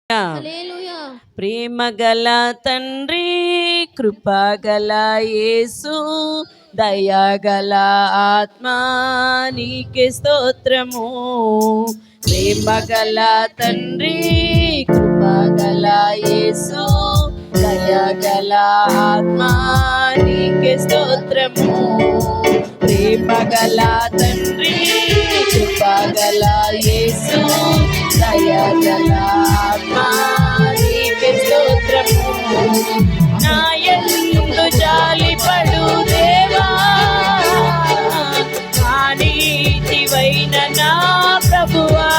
హల్లెలూయా. ప్రేమగల తండ్రి, కృపగల యేసు, దయగల ఆత్మా నీకే స్తోత్రము. ప్రేమగల తండ్రి, కృపగల యేసు, దయగల ఆత్మా నీకే స్తోత్రము. ప్రేమగల తండ్రి, కృపగల యేసు, దయగల ఆత్మా నీకే స్తోత్రము. నా యందు జాలిపడు దేవా, నా నీతివైన నా ప్రభువా.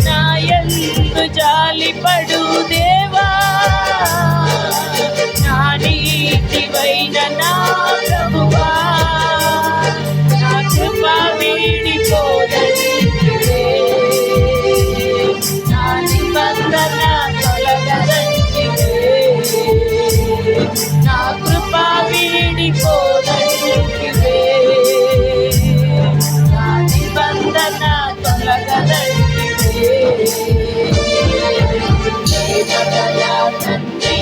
నా యందు జాలిపడు దేవా, నా నీతివైన నా ప్రభువా. నా కృప వీడిపోదంటివే, నా నిబంధన తొలగదంటివే. నా కృప వీడిపోదంటివే, నా నిబంధన తొలగదంటివే. ప్రేమగల తండ్రి,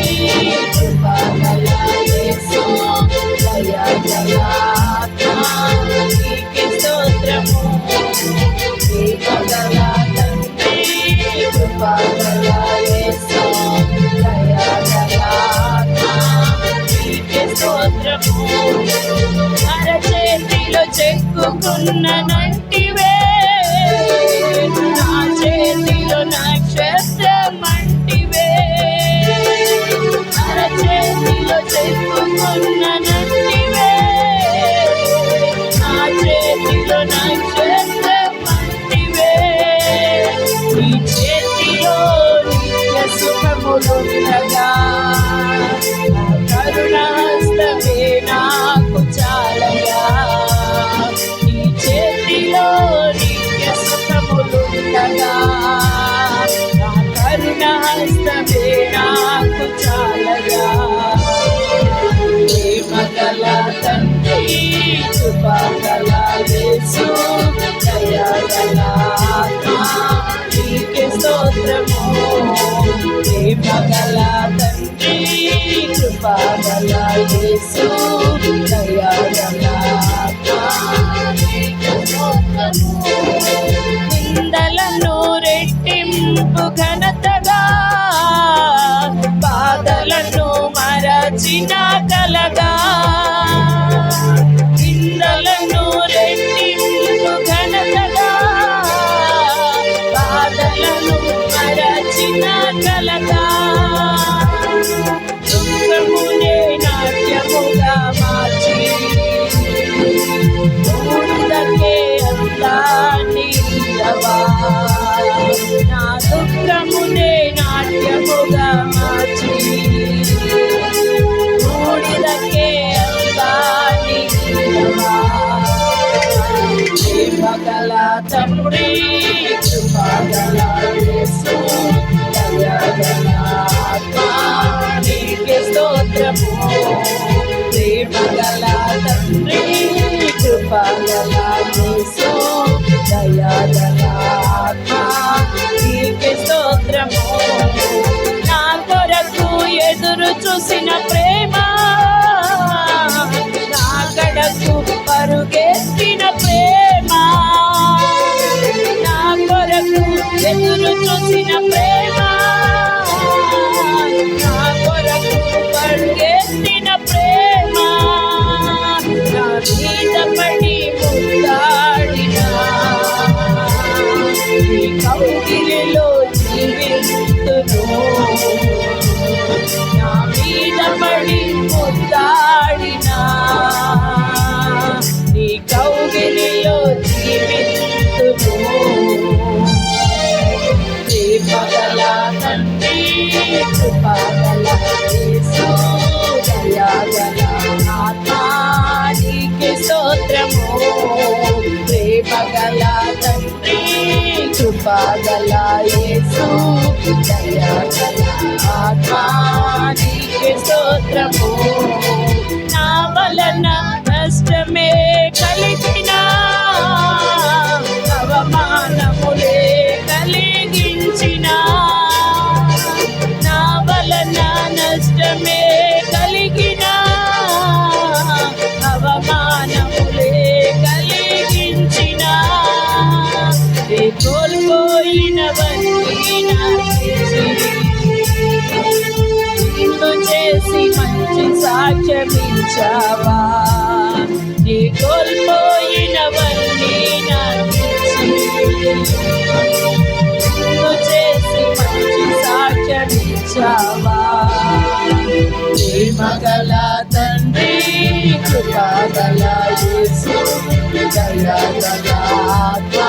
కృపగల యేసు, దయగల ఆత్మా నీకే స్తోత్రము. ప్రేమగల తండ్రి, కృపగల యేసు, దయగల ఆత్మా నీకే స్తోత్రము. అరచేతిలో చెక్కుకున్న నంటివే, నా చేతిలో నక్షత్రమంటివే. అరచేతిలో చెక్కుకున్న నంటివే, నా చేతిలో నక్షత్రమంటివే. ఈ చేతిలో నిత్య సుఖములుండగా, నా కరుణాహస్తమే నాకు చాలగా. ఈ చేతిలో నిత్య సుఖములుండగా, నా కరుణాహస్తమే నాకు చాలగా. ప్రేమగల తండ్రి, కృపగల యేసు, దయగల ఆత్మా నీకే స్తోత్రము. ప్రేమగల తండ్రి, కృపగల యేసు, దయగల ఆత్మా నీకే స్తోత్రము. నిందలను రెట్టింపు ఘనతగా, బాధలను మరచిన కలగా. నిందలను రెట్టింపు ఘనతగా, బాధలను మరచిన కలగా. దుఃఖమునే నాట్యముగా మార్చి, బూడిదకే అందాన్ని ఇయ్యవా. నా దుఃఖమునే నాట్యముగా మార్చి, బూడిదకే అందాన్ని ఇయ్యవా. ప్రేమగల తండ్రి, కృపగల యేసు, దయగల ఆత్మా నీకే స్తోత్రము. ప్రేమగల తండ్రి, కృపగల యేసు, దయగల ఆత్మా నీకే స్తోత్రము. నా కొరకు ఎదురు చూసిన ప్రేమ, నా కడకు పరుగెత్తిన ప్రేమ. నా కొరకు ఎదురు చూసిన ప్రేమ, నా కొరకు పరుగెత్తిన ప్రేమ. నా మీద పడి ముద్దాడినా, నీ కౌగిలిలో జీవిస్తును. నా మీద పడి ముద్దాడినా, నీ కౌగిలిలో జీవిస్తును. ప్రేమగల తండ్రి, కృపగల యేసు, దయగల ఆత్మా నీకే స్తోత్రము. ప్రేమగల తండ్రి, కృపగల యేసు, దయగల ఆత్మా నీకే స్తోత్రము. నా వలన నష్టమే కలిగినా, అవమానములే కలిగించినా, నిన్ను చేసి మంచి సాక్ష్యమిచ్చావా, నీ కోల్పోయినవన్నీ నాకిచ్చి నిన్ను చేసి మంచి సాక్ష్యమిచ్చావా. ప్రేమగల తండ్రి, కృపగల యేసు, దయగల ఆత్మా,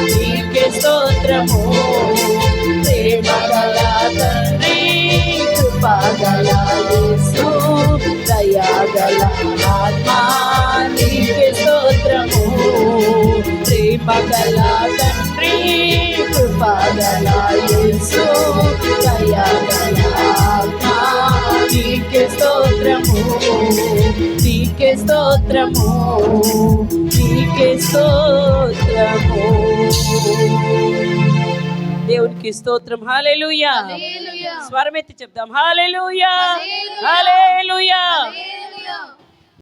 నీకే స్తోత్రము. ప్రేమగల తండ్రి, కృపగల యేసు, దయగల ఆత్మా, నీకే స్తోత్రము. ప్రేమగల తండ్రి, కృపగల యేసు, దయగల ఆత్మా, నీకే స్తోత్రము, నీకే స్తోత్రము, నీకే స్తోత్రము. దేవునికి స్తోత్రం. హల్లెలూయా. స్వరమెత్తి చెప్దాం. హల్లెలూయా, హల్లెలూయా.